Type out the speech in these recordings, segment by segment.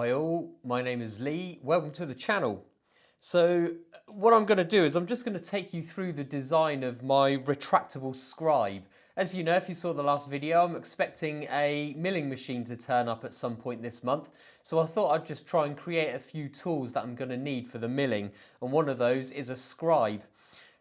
Hi all, my name is Lee. Welcome to the channel. So what I'm going to do is I'm just going to take you through the design of my retractable scribe. As you know, if you saw the last video, I'm expecting a milling machine to turn up at some point this month. So I thought I'd just try and create a few tools that I'm going to need for the milling. And one of those is a scribe.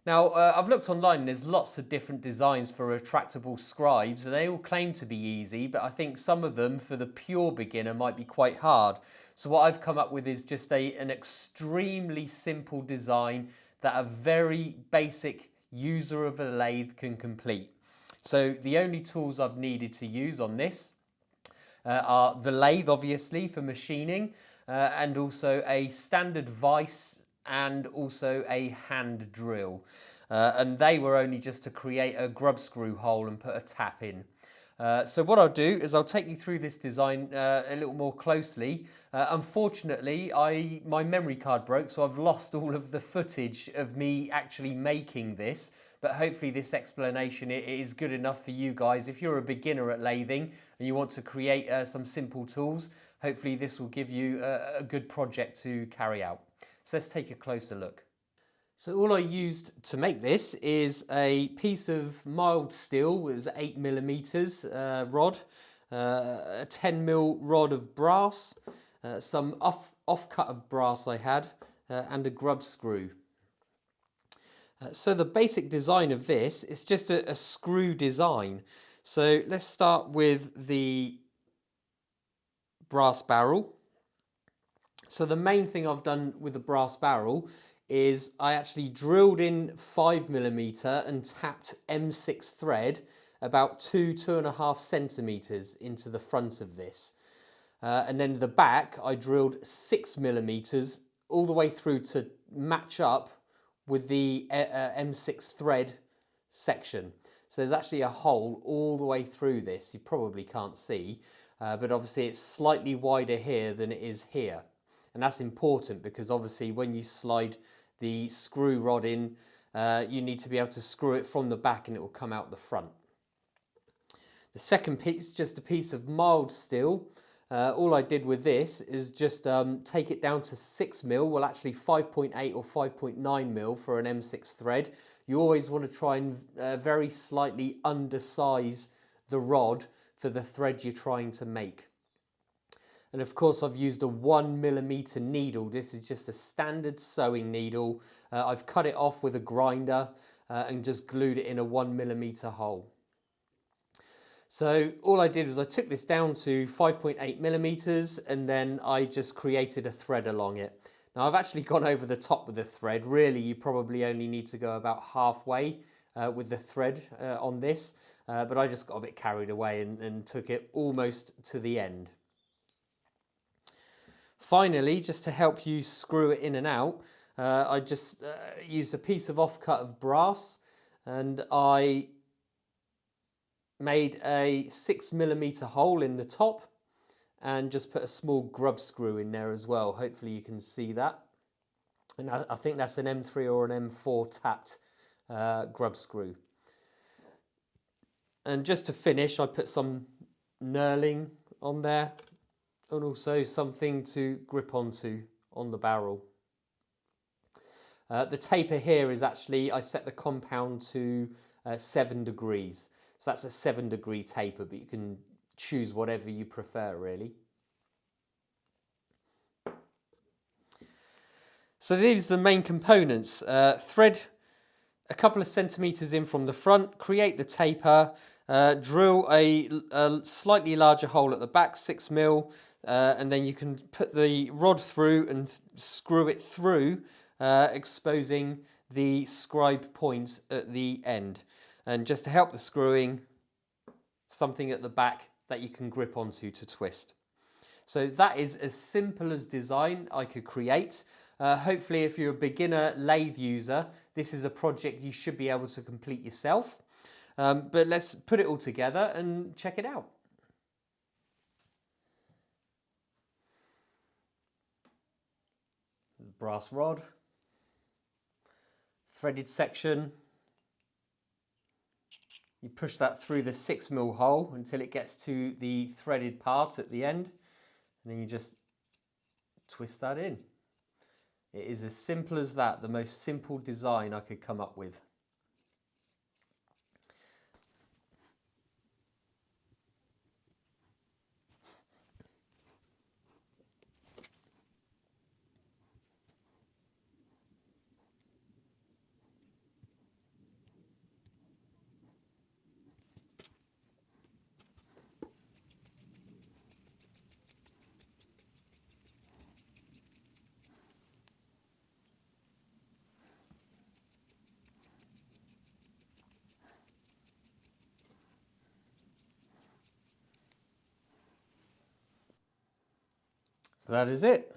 Now, I've looked online and there's lots of different designs for retractable scribes and they all claim to be easy, but I think some of them for the pure beginner might be quite hard. So what I've come up with is just an extremely simple design that a very basic user of a lathe can complete. So the only tools I've needed to use on this are the lathe, obviously, for machining, and also a standard vise and also a hand drill. And they were only just to create a grub screw hole and put a tap in. So what I'll do is I'll take you through this design a little more closely. Unfortunately, my memory card broke, so I've lost all of the footage of me actually making this. But hopefully this explanation is good enough for you guys. If you're a beginner at lathing and you want to create some simple tools, hopefully this will give you a good project to carry out. So let's take a closer look. So all I used to make this is a piece of mild steel. It was 8mm rod, a 10mm rod of brass, some off-cut of brass I had, and a grub screw. So the basic design of this is just a screw design. So let's start with the brass barrel. So the main thing I've done with the brass barrel is I actually drilled in 5mm and tapped M6 thread about 2.5 centimeters into the front of this. And then the back, I drilled 6mm all the way through to match up with the M6 thread section. So there's actually a hole all the way through this. You probably can't see, but obviously it's slightly wider here than it is here. And that's important because obviously when you slide the screw rod in, you need to be able to screw it from the back and it will come out the front. The second piece, just a piece of mild steel. All I did with this is just take it down to 6mm, well actually 5.8 or 5.9mm for an M6 thread. You always want to try and very slightly undersize the rod for the thread you're trying to make. And of course I've used a 1mm needle. This is just a standard sewing needle. I've cut it off with a grinder and just glued it in a 1mm hole. So all I did was I took this down to 5.8mm and then I just created a thread along it. Now I've actually gone over the top with the thread. Really, you probably only need to go about halfway with the thread on this, but I just got a bit carried away and took it almost to the end. Finally, just to help you screw it in and out, I just used a piece of offcut of brass and I made a 6mm hole in the top and just put a small grub screw in there as well. Hopefully you can see that. And I think that's an M3 or an M4 tapped grub screw. And just to finish, I put some knurling on there and also something to grip onto on the barrel. The taper here is actually, I set the compound to 7 degrees. So that's a 7-degree taper, but you can choose whatever you prefer, really. So these are the main components. Thread a couple of centimeters in from the front, create the taper, drill a slightly larger hole at the back, 6mm, and then you can put the rod through and screw it through, exposing the scribe point at the end. And just to help the screwing, something at the back that you can grip onto to twist. So that is as simple as design I could create. Hopefully if you're a beginner lathe user, this is a project you should be able to complete yourself. But let's put it all together and check it out. Brass rod, threaded section. You push that through the 6mm hole until it gets to the threaded part at the end. And then you just twist that in. It is as simple as that, the most simple design I could come up with. So that is it.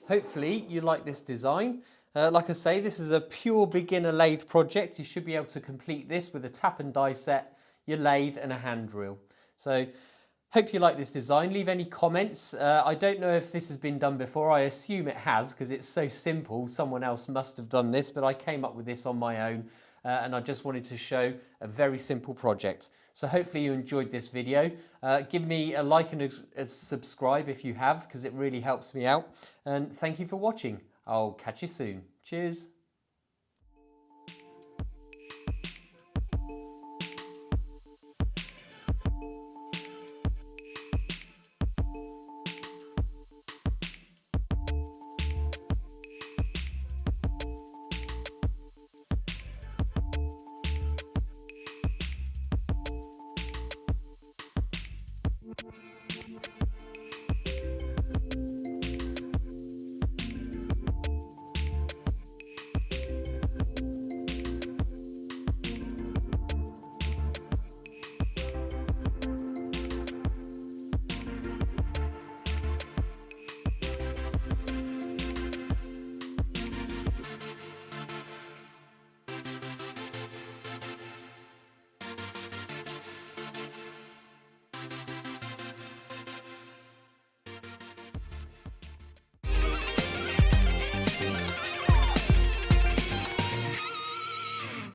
Hopefully you like this design. Like I say, this is a pure beginner lathe project. You should be able to complete this with a tap and die set, your lathe and a hand drill. So hope you like this design. Leave any comments. I don't know if this has been done before. I assume it has because it's so simple. Someone else must have done this, but I came up with this on my own and I just wanted to show a very simple project. So hopefully you enjoyed this video. Give me a like and a subscribe if you have, because it really helps me out. And thank you for watching. I'll catch you soon. Cheers.